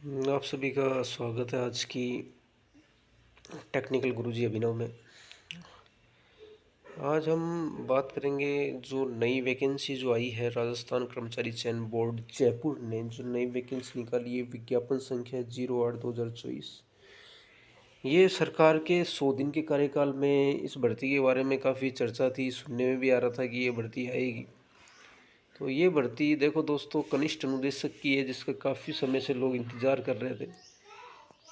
आप सभी का स्वागत है आज की टेक्निकल गुरुजी अभिनव में। आज हम बात करेंगे जो नई वैकेंसी जो आई है राजस्थान कर्मचारी चयन बोर्ड जयपुर ने जो नई वैकेंसी निकाली है विज्ञापन संख्या 08/2024। ये सरकार के 100 दिन के कार्यकाल में इस भर्ती के बारे में काफ़ी चर्चा थी, सुनने में भी आ रहा था कि ये भर्ती आएगी। तो ये भर्ती देखो दोस्तों कनिष्ठ अनुदेशक की है, जिसका काफ़ी समय से लोग इंतज़ार कर रहे थे।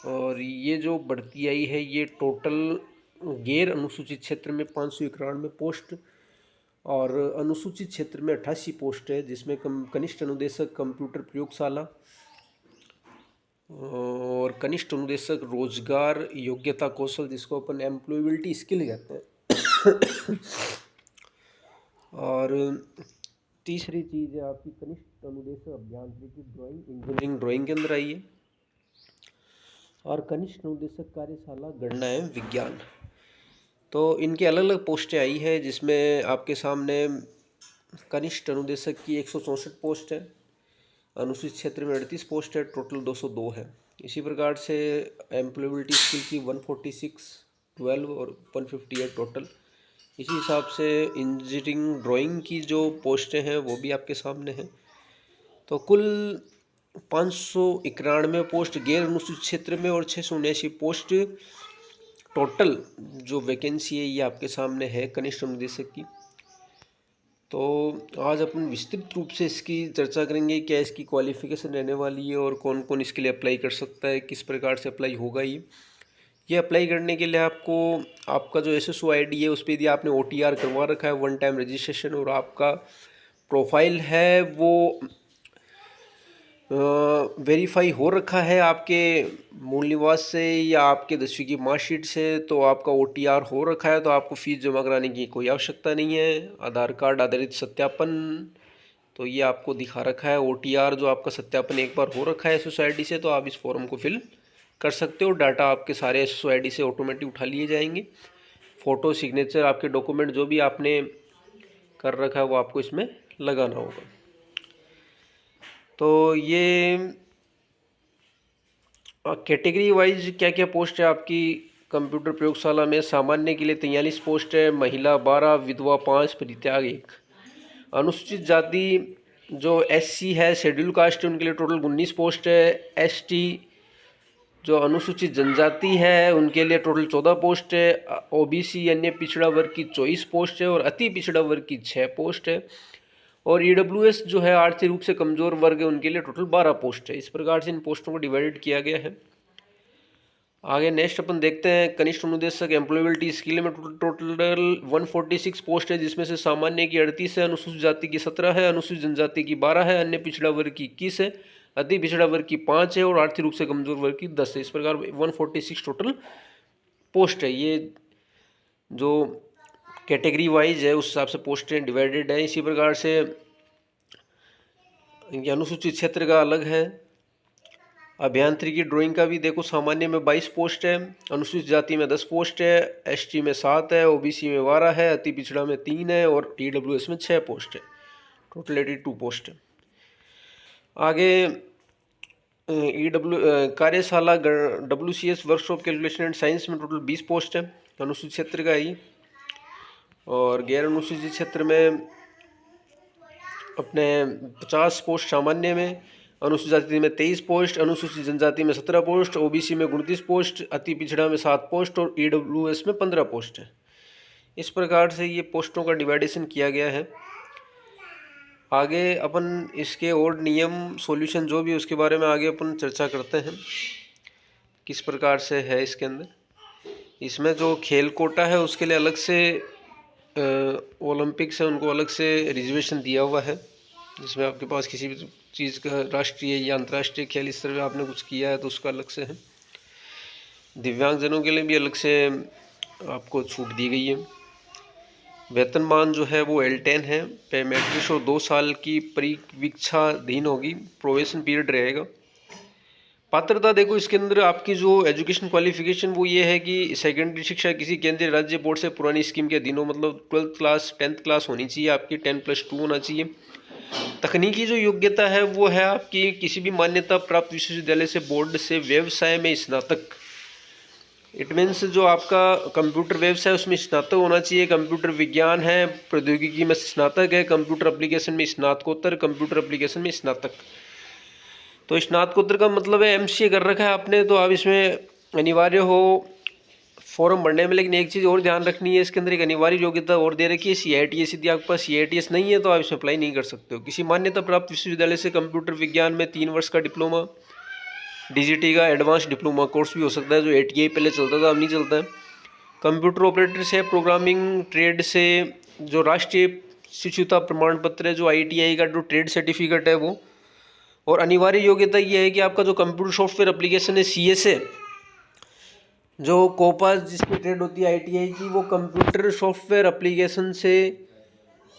और ये जो बढ़ती आई है ये टोटल गैर अनुसूचित क्षेत्र में 591 पोस्ट और अनुसूचित क्षेत्र में 88 पोस्ट है, जिसमें कनिष्ठ अनुदेशक कंप्यूटर प्रयोगशाला और कनिष्ठ अनुदेशक रोजगार योग्यता कौशल, जिसको अपन एम्प्लॉयबिलिटी स्किल कहते हैं। और तीसरी चीज़ है आपकी कनिष्ठ अनुदेशक अभियांत्रिकी ड्राइंग इंजीनियरिंग ड्राइंग के अंदर आई है। और कनिष्ठ अनुदेशक कार्यशाला गणना एवं विज्ञान, तो इनके अलग अलग पोस्टें आई है, जिसमें आपके सामने कनिष्ठ अनुदेशक की 164 पोस्ट है, अनुसूचित क्षेत्र में 38 पोस्ट है, टोटल 202 है। इसी प्रकार से एम्प्लॉयबिलिटी स्किल की 146, 12 और 158 टोटल। इसी हिसाब से इंजीनियरिंग ड्राइंग की जो पोस्टें हैं वो भी आपके सामने हैं। तो कुल 591 पोस्ट गैर अनुसूचित क्षेत्र में और 679 पोस्ट टोटल जो वैकेंसी है ये आपके सामने है कनिष्ठ अनुदेशक की। तो आज अपन विस्तृत रूप से इसकी चर्चा करेंगे, क्या इसकी क्वालिफिकेशन रहने वाली है और कौन कौन इसके लिए अप्लाई कर सकता है, किस प्रकार से अप्लाई होगा। ये अप्लाई करने के लिए आपको आपका जो SSO ID है उस पर यदि आपने OTR करवा रखा है, वन टाइम रजिस्ट्रेशन, और आपका प्रोफाइल है वो वेरीफाई हो रखा है आपके मूल निवास से या आपके 10वीं की मार्कशीट से, तो आपका OTR हो रखा है, तो आपको फीस जमा कराने की कोई आवश्यकता नहीं है। आधार कार्ड आधारित सत्यापन, तो ये आपको दिखा रखा है OTR जो आपका सत्यापन एक बार हो रखा है SSO ID से, तो आप इस फॉर्म को फिल कर सकते हो। डाटा आपके सारे SSO ID से ऑटोमेटिक उठा लिए जाएंगे। फ़ोटो सिग्नेचर आपके डॉक्यूमेंट जो भी आपने कर रखा है वो आपको इसमें लगाना होगा। तो ये कैटेगरी वाइज क्या क्या पोस्ट है आपकी कंप्यूटर प्रयोगशाला में। सामान्य के लिए 43 पोस्ट है, महिला 12, विधवा 5, परित्याग 1। अनुसूचित जाति जो SC है, शेड्यूल कास्ट है, उनके लिए टोटल 19 पोस्ट है। ST जो अनुसूचित जनजाति है उनके लिए टोटल 14 पोस्ट है। OBC अन्य पिछड़ा वर्ग की 24 पोस्ट है और अति पिछड़ा वर्ग की 6 पोस्ट है। और EWS जो है आर्थिक रूप से कमजोर वर्ग है, उनके लिए टोटल 12 पोस्ट है। इस प्रकार से इन पोस्टों को डिवाइडेड किया गया है। आगे नेक्स्ट अपन देखते हैं कनिष्ठ अनुदेशक एम्प्लॉयबिलिटी स्किल में टोटल 146 पोस्ट है, जिसमें से सामान्य की 38 है, अनुसूचित जाति की 17 है, अनुसूचित जनजाति की 12 है, अन्य पिछड़ा वर्ग की 21 है, अति पिछड़ा वर्ग की 5 है और आर्थिक रूप से कमजोर वर्ग की 10 है। इस प्रकार 146 टोटल पोस्ट है। ये जो कैटेगरी वाइज है उस हिसाब से पोस्टें डिवाइडेड है। इसी प्रकार से अनुसूचित क्षेत्र का अलग है। अभियांत्रिकी ड्राइंग का भी देखो, सामान्य में 22 पोस्ट है, अनुसूचित जाति में 10 पोस्ट है, ST में 7 है, OBC में 12 है, अति पिछड़ा में 3 है और EWS में 6 पोस्ट है। टोटल 82 पोस्ट है। आगे कार्यशाला WCS workshop calculation and science में टोटल 20 पोस्ट है, अनुसूचित क्षेत्र का ही। और गैर अनुसूचित क्षेत्र में अपने 50 पोस्ट सामान्य में, अनुसूचित जाति में 23 पोस्ट, अनुसूचित जनजाति में 17 पोस्ट, OBC में 29 पोस्ट, अति पिछड़ा में 7 पोस्ट और EWS में 15 पोस्ट है। इस प्रकार से ये पोस्टों का डिवाइडेशन किया गया है। आगे अपन इसके और नियम सॉल्यूशन जो भी उसके बारे में आगे अपन चर्चा करते हैं किस प्रकार से है इसके अंदर। इसमें जो खेल कोटा है उसके लिए अलग से ओलंपिक्स है उनको अलग से रिजर्वेशन दिया हुआ है, जिसमें आपके पास किसी भी चीज़ का राष्ट्रीय या अंतर्राष्ट्रीय खेल स्तर पे आपने कुछ किया है तो उसका अलग से है। दिव्यांगजनों के लिए भी अलग से आपको छूट दी गई है। वेतनमान जो है वो L10 है, पे मैट्रिक और 2 साल की परिवीक्षाधीन होगी, प्रोबेशन पीरियड रहेगा। पात्रता देखो इसके अंदर आपकी जो एजुकेशन क्वालिफिकेशन वो ये है कि सेकेंडरी शिक्षा किसी केंद्रीय राज्य बोर्ड से पुरानी स्कीम के अधीन हो, मतलब 12th क्लास 10th क्लास होनी चाहिए आपकी, 10+2 होना चाहिए। तकनीकी जो योग्यता है वो है आपकी किसी भी मान्यता प्राप्त विश्वविद्यालय से बोर्ड से व्यवसाय में स्नातक। इट मीन्स जो आपका कंप्यूटर व्यवसाय उसमें स्नातक होना चाहिए। कंप्यूटर विज्ञान है, प्रौद्योगिकी में स्नातक है, कंप्यूटर एप्लीकेशन में स्नातकोत्तर, कंप्यूटर एप्लीकेशन में स्नातक। तो स्नातकोत्तर का मतलब है एमसीए कर रखा है आपने तो आप इसमें अनिवार्य हो फॉर्म भरने में। लेकिन एक चीज़ और ध्यान रखनी है, इसके अंदर एक अनिवार्य योग्यता और दे रखी है CITS। यदि आपके पास CITS नहीं है तो आप इसमें अप्लाई नहीं कर सकते हो। किसी मान्यता प्राप्त विश्वविद्यालय से कंप्यूटर विज्ञान में 3 वर्ष का डिप्लोमा, DGT का एडवांस डिप्लोमा कोर्स भी हो सकता है, जो ATI पहले चलता था अब नहीं चलता है। कंप्यूटर ऑपरेटर से, प्रोग्रामिंग ट्रेड से जो राष्ट्रीय शिक्षुता प्रमाण पत्र है, जो ITI का जो ट्रेड सर्टिफिकेट है वो। और अनिवार्य योग्यता ये है कि आपका जो कंप्यूटर सॉफ्टवेयर एप्लीकेशन है CSA, जो कोपा जिसकी ट्रेड होती है ITI की, वो कंप्यूटर सॉफ्टवेयर एप्लीकेशन से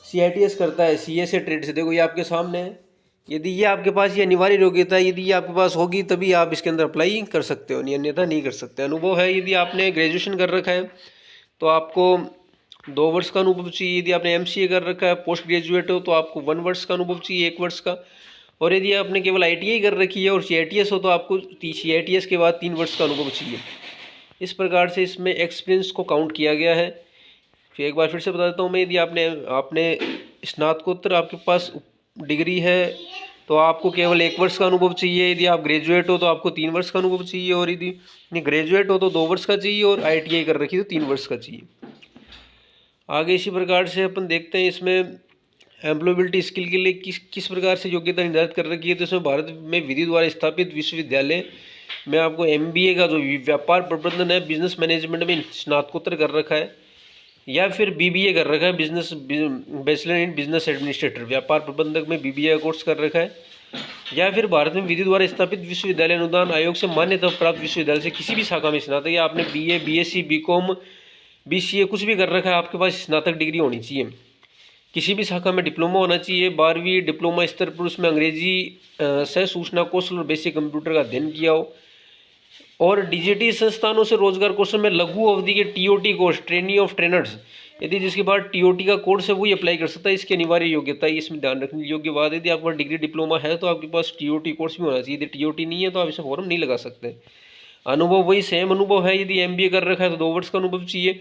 CITS करता है CSA ट्रेड से। देखो ये आपके सामने है। यदि ये आपके पास ये अनिवार्य योग्यता यदि ये आपके पास होगी तभी आप इसके अंदर अप्लाई कर सकते हो, नहीं अन्यथा नहीं कर सकते। अनुभव है, यदि आपने ग्रेजुएशन कर रखा है तो आपको 2 वर्ष का अनुभव चाहिए। यदि आपने MCA कर रखा है, पोस्ट ग्रेजुएट हो तो आपको 1 वर्ष का अनुभव चाहिए, 1 वर्ष का। और यदि आपने केवल ITI कर रखी है और CITS हो तो आपको CITS के बाद 3 वर्ष का अनुभव चाहिए। इस प्रकार से इसमें एक्सपीरियंस को काउंट किया गया है। फिर एक बार फिर से बता देता हूँ मैं, यदि आपने स्नातकोत्तर आपके पास डिग्री है तो आपको केवल 1 वर्ष का अनुभव चाहिए। यदि आप ग्रेजुएट हो तो आपको 3 वर्ष का अनुभव चाहिए, और यदि ग्रेजुएट हो तो 2 वर्ष का चाहिए, और ITI कर रखी तो 3 वर्ष का चाहिए। आगे इसी प्रकार से अपन देखते हैं इसमें एम्प्लॉयबिलिटी स्किल के लिए किस प्रकार से योग्यता निर्धारित कर रखी है। तो इसमें भारत में विधि द्वारा स्थापित विश्वविद्यालय में आपको MBA का जो व्यापार प्रबंधन है, बिजनेस मैनेजमेंट में स्नातकोत्तर कर रखा है, या फिर BBA कर रखा है, बैचलर इन बिजनेस एडमिनिस्ट्रेटर, व्यापार प्रबंधक में BBA का कोर्स कर रखा है, या फिर भारत में विधि द्वारा स्थापित विश्वविद्यालय अनुदान आयोग से मान्यता प्राप्त विश्वविद्यालय से किसी भी शाखा में स्नातक, या आपने BA, BSc, BCom, BCA कुछ भी कर रखा है, आपके पास स्नातक डिग्री होनी चाहिए। किसी भी शाखा में डिप्लोमा होना चाहिए। 12वीं डिप्लोमा स्तर पर उसमें अंग्रेजी सह सूचना कौशल और बेसिक कंप्यूटर का अध्ययन किया हो। और DGT संस्थानों से रोजगार कौशल में लघु अवधि के TOT course, trainee of trainers, यदि जिसके बाद TOT का कोर्स है वही अप्लाई कर सकता है। इसकी अनिवार्य योग्यता इसमें ध्यान रखने योग्य बात है, यदि आपके पास डिग्री डिप्लोमा है तो आपके पास TOT कोर्स भी होना चाहिए। यदि TOT नहीं है तो आप इसे फॉर्म नहीं लगा सकते। अनुभव वही सेम अनुभव है। यदि MBA कर रखा है तो 2 वर्ष का अनुभव चाहिए,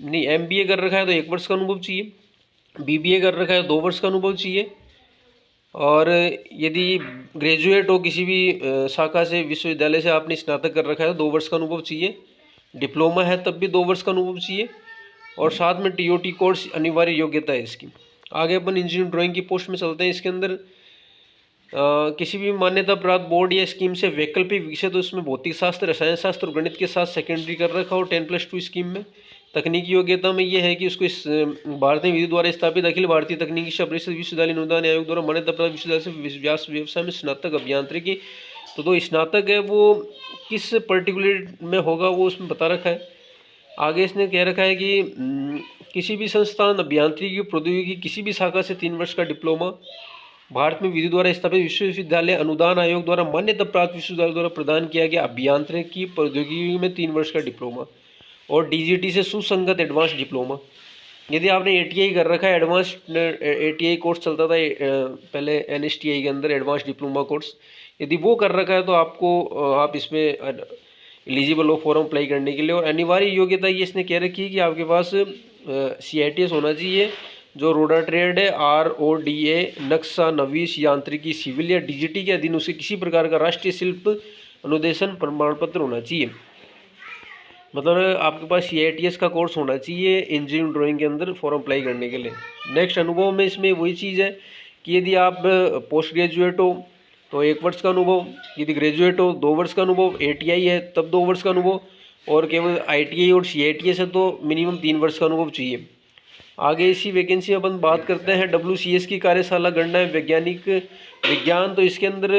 नहीं MBA कर रखा है तो 1 वर्ष का अनुभव चाहिए, BBA कर रखा है 2 वर्ष का अनुभव चाहिए, और यदि ग्रेजुएट हो किसी भी शाखा से, विश्वविद्यालय से आपने स्नातक कर रखा है तो 2 वर्ष का अनुभव चाहिए, डिप्लोमा है तब भी 2 वर्ष का अनुभव चाहिए, और साथ में TOT कोर्स अनिवार्य योग्यता है इसकी। आगे अपन इंजीनियरिंग ड्राइंग की पोस्ट में चलते हैं। इसके अंदर किसी भी मान्यता प्राप्त बोर्ड या स्कीम से वैकल्पिक विषय, तो इसमें भौतिक शास्त्र, रसायन शास्त्र और गणित के साथ सेकेंडरी कर रखा हो 10+2 स्कीम में। तकनीकी योग्यता में यह है कि उसको इस भारतीय विधि द्वारा स्थापित अखिल भारतीय तकनीकी शिक्षा परिषद विश्वविद्यालय अनुदान आयोग द्वारा मान्यता प्राप्त विश्वविद्यालय से व्यवसाय में स्नातक अभियांत्रिकी। तो दो स्नातक है वो किस पर्टिकुलर में होगा वो उसमें बता रखा है। आगे इसने कह रखा है कि किसी भी संस्थान अभियांत्रिकी प्रौद्योगिकी किसी भी शाखा से 3 वर्ष का डिप्लोमा, भारत में विधि द्वारा स्थापित विश्वविद्यालय अनुदान आयोग द्वारा मान्यता प्राप्त विश्वविद्यालय द्वारा प्रदान किया गया अभियांत्रिकी प्रौद्योगिकी में 3 वर्ष का डिप्लोमा, और DGT से सुसंगत एडवांस डिप्लोमा। यदि आपने ATI कर रखा है, एडवांस ATI कोर्स चलता था पहले NSTI के अंदर, एडवांस डिप्लोमा कोर्स, यदि वो कर रखा है तो आपको आप इसमें एलिजिबल हो फॉर्म अप्लाई करने के लिए। और अनिवार्य योग्यता ये इसने कह रखी है कि आपके पास CITS होना चाहिए, जो रोडा ट्रेड है, RODA, नक्शा, नवीस, यांत्रिकी, सिविल या DGT के अधीन उसे किसी प्रकार का राष्ट्रीय शिल्प अनुदेशन प्रमाण पत्र होना चाहिए। मतलब आपके पास CITS का कोर्स होना चाहिए इंजीनियरिंग ड्राइंग के अंदर फॉर्म अप्लाई करने के लिए। नेक्स्ट अनुभव में इसमें वही चीज़ है कि यदि आप पोस्ट ग्रेजुएट हो तो 1 वर्ष का अनुभव, यदि ग्रेजुएट हो 2 वर्ष का अनुभव, ATI है तब 2 वर्ष का अनुभव, और केवल ITI और CITS है तो मिनिमम 3 वर्ष का अनुभव चाहिए। आगे इसी वैकेंसी में अपन बात करते हैं WCS की कार्यशाला गणना वैज्ञानिक विज्ञान। तो इसके अंदर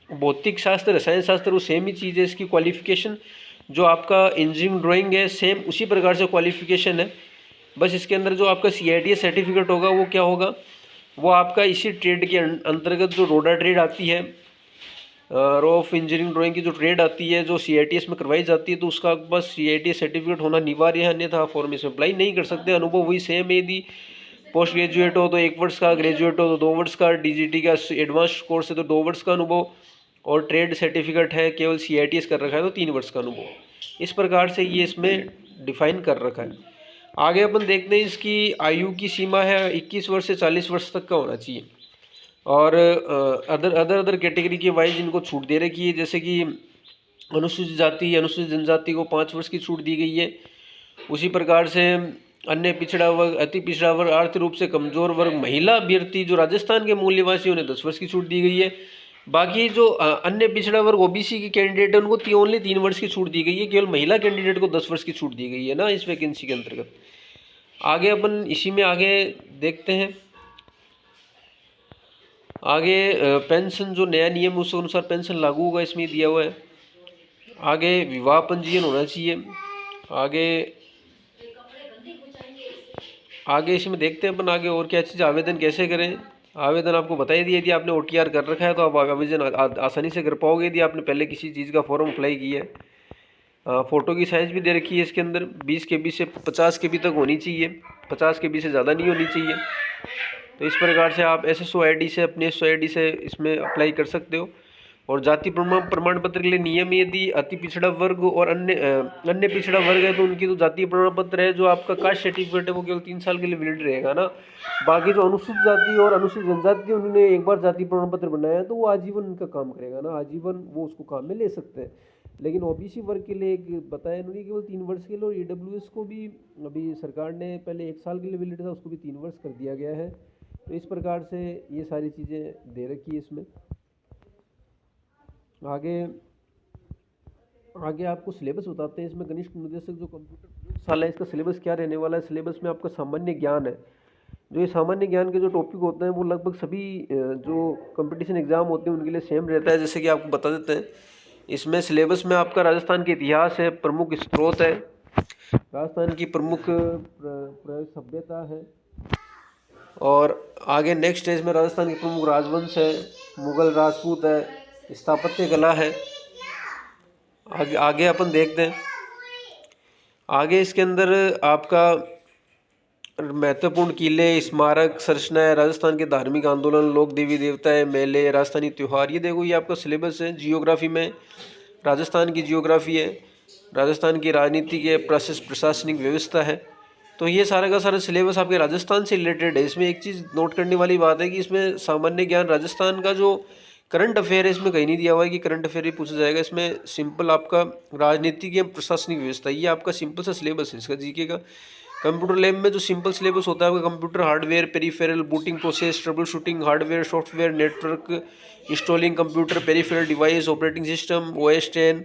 भौतिक शास्त्र, रसायन शास्त्र वो सेम ही चीज़ है। इसकी क्वालिफिकेशन जो आपका इंजीनियरिंग ड्राइंग है सेम उसी प्रकार से क्वालिफिकेशन है, बस इसके अंदर जो आपका CITS सर्टिफिकेट होगा वो क्या होगा, वो आपका इसी ट्रेड के अंतर्गत जो रोडा ट्रेड आती है, रो ऑफ इंजीनियरिंग ड्राइंग की जो ट्रेड आती है जो CITS में करवाई जाती है, तो उसका बस CITS सर्टिफिकेट होना अनिवार्य है, अन्यथा आप फॉर्म इसमें अप्लाई नहीं कर सकते। अनुभव वही सेम है। यदि पोस्ट ग्रेजुएट हो तो 1 वर्ष का, ग्रेजुएट हो तो 2 वर्ष का, डीजीटी का एडवांस कोर्स है तो 2 वर्ष का अनुभव, और ट्रेड सर्टिफिकेट है केवल CITS कर रखा है तो 3 वर्ष का अनुभव। इस प्रकार से ये इसमें डिफाइन कर रखा है। आगे अपन देखते हैं इसकी आयु की सीमा है 21 वर्ष से 40 वर्ष तक का होना चाहिए। और अदर कैटेगरी के वाइज इनको छूट दे रखी है, जैसे कि अनुसूचित जाति अनुसूचित जनजाति को 5 वर्ष की छूट दी गई है। उसी प्रकार से अन्य पिछड़ा वर्ग, अति पिछड़ा वर्ग, आर्थिक रूप से कमजोर वर्ग, महिला अभ्यर्थी जो राजस्थान के मूल निवासी उन्हें 10 वर्ष की छूट दी गई है। बाकी जो अन्य पिछड़ा वर्ग OBC के कैंडिडेट है उनको ओनली 3 वर्ष की छूट दी गई है। केवल महिला कैंडिडेट को 10 वर्ष की छूट दी गई है ना इस वैकेंसी के अंतर्गत। आगे अपन इसी में आगे देखते हैं। आगे पेंशन जो नया नियम है उस अनुसार पेंशन लागू होगा, इसमें दिया हुआ है। आगे विवाह पंजीयन होना चाहिए। आगे इसमें देखते हैं अपन आगे और क्या चीज़, आवेदन कैसे करें। आवेदन आपको बता ही दिया, यदि आपने OTR कर रखा है तो आप आवेदन आसानी से कर पाओगे यदि आपने पहले किसी चीज़ का फॉर्म अप्लाई किया है। फ़ोटो की साइज़ भी दे रखी है इसके अंदर, 20 KB से 50 KB तक होनी चाहिए, 50 KB से ज़्यादा नहीं होनी चाहिए। तो इस प्रकार से आप SSO ID से, अपने SSO ID से इसमें अप्लाई कर सकते हो। और जाति प्रमाण पत्र के लिए नियम, यदि अति पिछड़ा वर्ग और अन्य पिछड़ा वर्ग है तो उनकी तो जाति प्रमाण पत्र है जो आपका कास्ट सर्टिफिकेट है वो केवल 3 साल के लिए वैलिड रहेगा ना। बाकी जो अनुसूचित जाति और अनुसूचित जनजाति उन्होंने एक बार जाति प्रमाण पत्र बनाया है तो वो आजीवन उनका काम करेगा ना, आजीवन वो उसको काम में ले सकते हैं। लेकिन OBC वर्ग के लिए एक बताया इन्होंने केवल 3 वर्ष के लिए, और EWS को भी अभी सरकार ने पहले 1 साल के लिए वैलिड था उसको भी 3 वर्ष कर दिया गया है। तो इस प्रकार से ये सारी चीज़ें दे रखी है इसमें। आगे आपको सिलेबस बताते हैं। इसमें कनिष्ठ निदेशक जो कंप्यूटर प्रयोगशाला है इसका सिलेबस क्या रहने वाला है। सिलेबस में आपका सामान्य ज्ञान है। जो ये सामान्य ज्ञान के जो टॉपिक होते हैं वो लगभग सभी जो कंपटीशन एग्जाम होते हैं उनके लिए सेम रहता है। जैसे कि आपको बता देते हैं, इसमें सिलेबस में आपका राजस्थान के इतिहास है, प्रमुख स्रोत है, राजस्थान की प्रमुख सभ्यता है, और आगे नेक्स्ट स्टेज में राजस्थान के प्रमुख राजवंश है, मुगल राजपूत है, स्थापत्य कला है। आगे अपन देखते हैं। आगे इसके अंदर आपका महत्वपूर्ण किले, स्मारक, संरचनाएं, राजस्थान के धार्मिक आंदोलन, लोक देवी देवताएं, मेले, राजस्थानी त्यौहार, ये देखो ये आपका सिलेबस है। जियोग्राफी में राजस्थान की जियोग्राफी है, राजस्थान की राजनीति के प्रशासनिक व्यवस्था है। तो ये सारा का सारा सिलेबस आपके राजस्थान से रिलेटेड है। इसमें एक चीज़ नोट करने वाली बात है कि इसमें सामान्य ज्ञान राजस्थान का जो करंट अफेयर है इसमें कहीं नहीं दिया हुआ है कि करंट अफेयर ही पूछा जाएगा। इसमें सिंपल आपका राजनीतिक या प्रशासनिक व्यवस्था, ये आपका सिंपल सा सिलेबस है इसका जीके का। कंप्यूटर लैब में जो सिंपल सिलेबस होता है आपका computer hardware, peripheral, booting process, trouble shooting, hardware, software, network, installing computer, peripheral device, operating system, OS 10।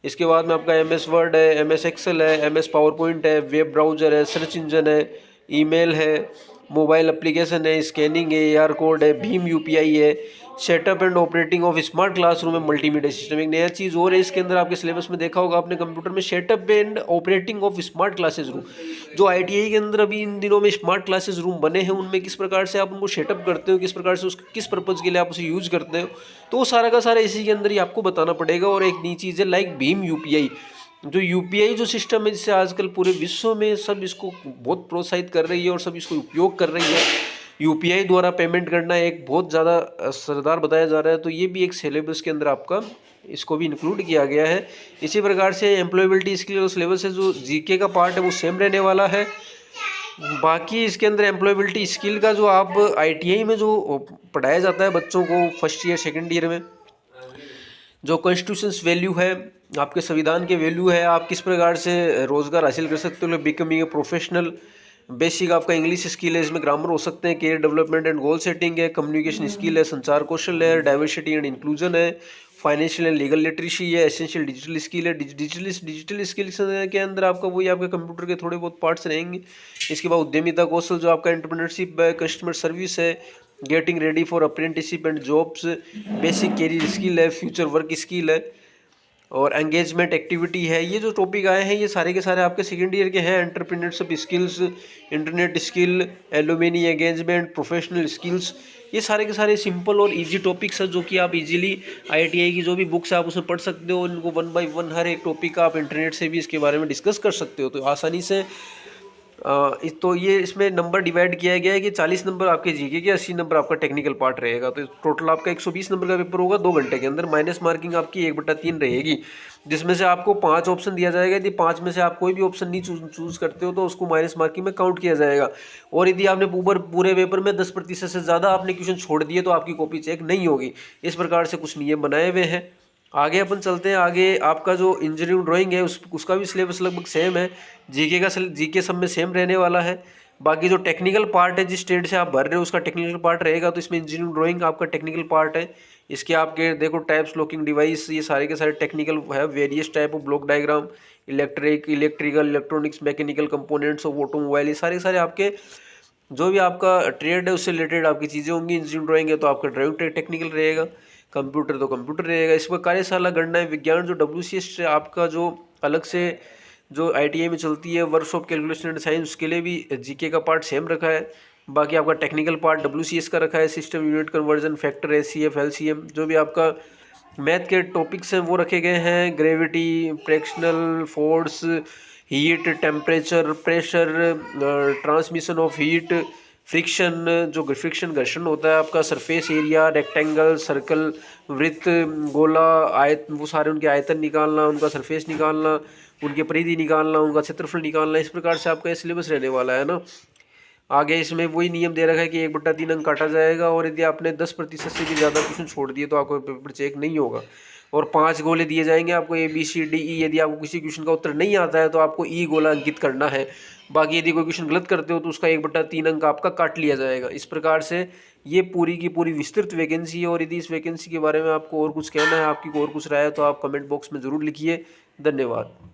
इसके बाद में आपका MS वर्ड है, MS एक्सेल है, MS पावरपॉइंट है, वेब ब्राउज़र है, सर्च इंजन है, ईमेल है, मोबाइल एप्लीकेशन है, स्कैनिंग है, AR कोड है, भीम UPI है, setup and operating of smart classroom है, मल्टीमीडिया सिस्टम। एक नया चीज़ और है इसके अंदर, आपके सिलेबस में देखा होगा आपने कंप्यूटर में, setup and operating of smart classes room. जो ITI के अंदर अभी इन दिनों में स्मार्ट क्लासेस रूम बने हैं उनमें किस प्रकार से आप उनको सेटअप करते हो, किस प्रकार से उसके किस पर्पज़ के लिए आप उसे यूज करते हो, तो वो सारा का सारा इसी के अंदर ही आपको बताना पड़ेगा। और एक नई चीज़ है लाइक भीम UPI, जो UPI जो सिस्टम है जिससे आजकल पूरे विश्व में सब इसको बहुत प्रोत्साहित कर रही है और सब इसको उपयोग कर रही है। UPI द्वारा पेमेंट करना एक बहुत ज़्यादा असरदार बताया जा रहा है। तो ये भी एक सिलेबस के अंदर आपका इसको भी इंक्लूड किया गया है। इसी प्रकार से एम्प्लॉयबिलिटी स्किल जो सिलेबस है, जो GK का पार्ट है वो सेम रहने वाला है। बाकी इसके अंदर एम्प्लॉयबिलिटी स्किल का जो आप ITI में जो पढ़ाया जाता है बच्चों को फर्स्ट ईयर सेकेंड ईयर में, जो कॉन्स्टिट्यूशंस वैल्यू है, आपके संविधान के वैल्यू है, आप किस प्रकार से रोज़गार हासिल कर सकते हो, बिकमिंग ए प्रोफेशनल, बेसिक आपका इंग्लिश स्किल है, इसमें ग्रामर हो सकते हैं, career development and goal setting है, कम्युनिकेशन स्किल है, संचार कौशल है, डाइवर्सिटी एंड इंक्लूजन है, फाइनेंशियल एंड लीगल लिटरेसी है, एसेंशियल डिजिटल स्किल है। डिजिटल स्किल्स के अंदर आपका वही आपके कंप्यूटर के थोड़े बहुत पार्ट्स रहेंगे। इसके बाद उद्यमिता कौशल जो आपका एंटरप्रेन्योरशिप है, कस्टमर सर्विस है, getting ready for apprenticeship and jobs, basic career skill है, फ्यूचर वर्क स्किल है, और एंगेजमेंट एक्टिविटी है। ये जो टॉपिक आए हैं ये सारे के सारे आपके सेकेंड ईयर के हैं। Entrepreneurship skills, internet skill, alumni engagement, professional skills, ये सारे के सारे सिंपल और इजी टॉपिक्स हैं जो कि आप इजीली ITI की जो भी बुक्स है आप उसमें पढ़ सकते हो। इनको 1 by 1 हर एक टॉपिक का आप इंटरनेट से भी इसके बारे में डिस्कस कर सकते हो। तो आसानी से तो ये इसमें नंबर डिवाइड किया गया है कि 40 नंबर आपके जीके के, 80 नंबर आपका टेक्निकल पार्ट रहेगा। तो टोटल आपका 120 नंबर का पेपर होगा 2 घंटे के अंदर। माइनस मार्किंग आपकी 1/3 रहेगी, जिसमें से आपको 5 ऑप्शन दिया जाएगा। यदि 5 में से आप कोई भी ऑप्शन नहीं चूज करते हो तो उसको माइनस मार्किंग में काउंट किया जाएगा। और यदि आपने पूरे पेपर में 10% से ज़्यादा आपने क्वेश्चन छोड़ दिए तो आपकी कॉपी चेक नहीं होगी। इस प्रकार से कुछ नियम बनाए हुए हैं। आगे अपन चलते हैं। आगे आपका जो इंजीनियरिंग ड्राइंग है उसका भी सिलेबस लगभग सेम है। जीके सब में सेम रहने वाला है। बाकी जो टेक्निकल पार्ट है, जिस ट्रेड से आप भर रहे हो उसका टेक्निकल पार्ट रहेगा, तो इसमें इंजीनियरिंग ड्राइंग आपका टेक्निकल पार्ट है। इसके आपके देखो टाइप्स, लॉकिंग डिवाइस, ये सारे के सारे टेक्निकल है। Various type of block diagram, electrical, electronics, mechanical components of automobile, ये सारे के सारे आपके जो भी आपका ट्रेड है उससे रिलेटेड आपकी चीज़ें होंगी। इंजीनियरिंग ड्राइंग है तो आपका ड्राइंग टेक्निकल रहेगा, कंप्यूटर तो कंप्यूटर रहेगा। इस पर कार्यशाला, गणना, विज्ञान जो WCS आपका जो अलग से जो ITI में चलती है, वर्कशॉप कैलकुलेशन एंड साइंस, उसके लिए भी जीके का पार्ट सेम रखा है। बाकी आपका टेक्निकल पार्ट WCS का रखा है, system, unit, conversion, factor, SCF, LCM, जो भी आपका मैथ के टॉपिक्स हैं वो रखे गए हैं। Gravity, fractional force, heat, temperature, pressure, transmission of heat, friction, जो फ्रिक्शन घर्षण होता है आपका, सरफेस एरिया, रेक्टेंगल, सर्कल, वृत्त, गोला, आयत, वो सारे उनके आयतन निकालना, उनका सरफेस निकालना, उनके परिधि निकालना, उनका क्षेत्रफल निकालना। इस प्रकार से आपका सिलेबस रहने वाला है ना। आगे इसमें वही नियम दे रखा है कि 1/3 अंक काटा जाएगा, और यदि आपने 10% से भी ज़्यादा क्वेश्चन छोड़ दिए तो आपको पेपर चेक नहीं होगा। और 5 गोले दिए जाएंगे आपको, ABCDE। यदि आपको किसी क्वेश्चन का उत्तर नहीं आता है तो आपको E गोला अंकित करना है। बाकी यदि कोई क्वेश्चन गलत करते हो तो उसका 1/3 अंक आपका काट लिया जाएगा। इस प्रकार से ये पूरी की पूरी विस्तृत वैकेंसी है। और यदि इस वैकेंसी के बारे में आपको और कुछ कहना है, आपकी और कुछ राय है, तो आप कमेंट बॉक्स में ज़रूर लिखिए। धन्यवाद।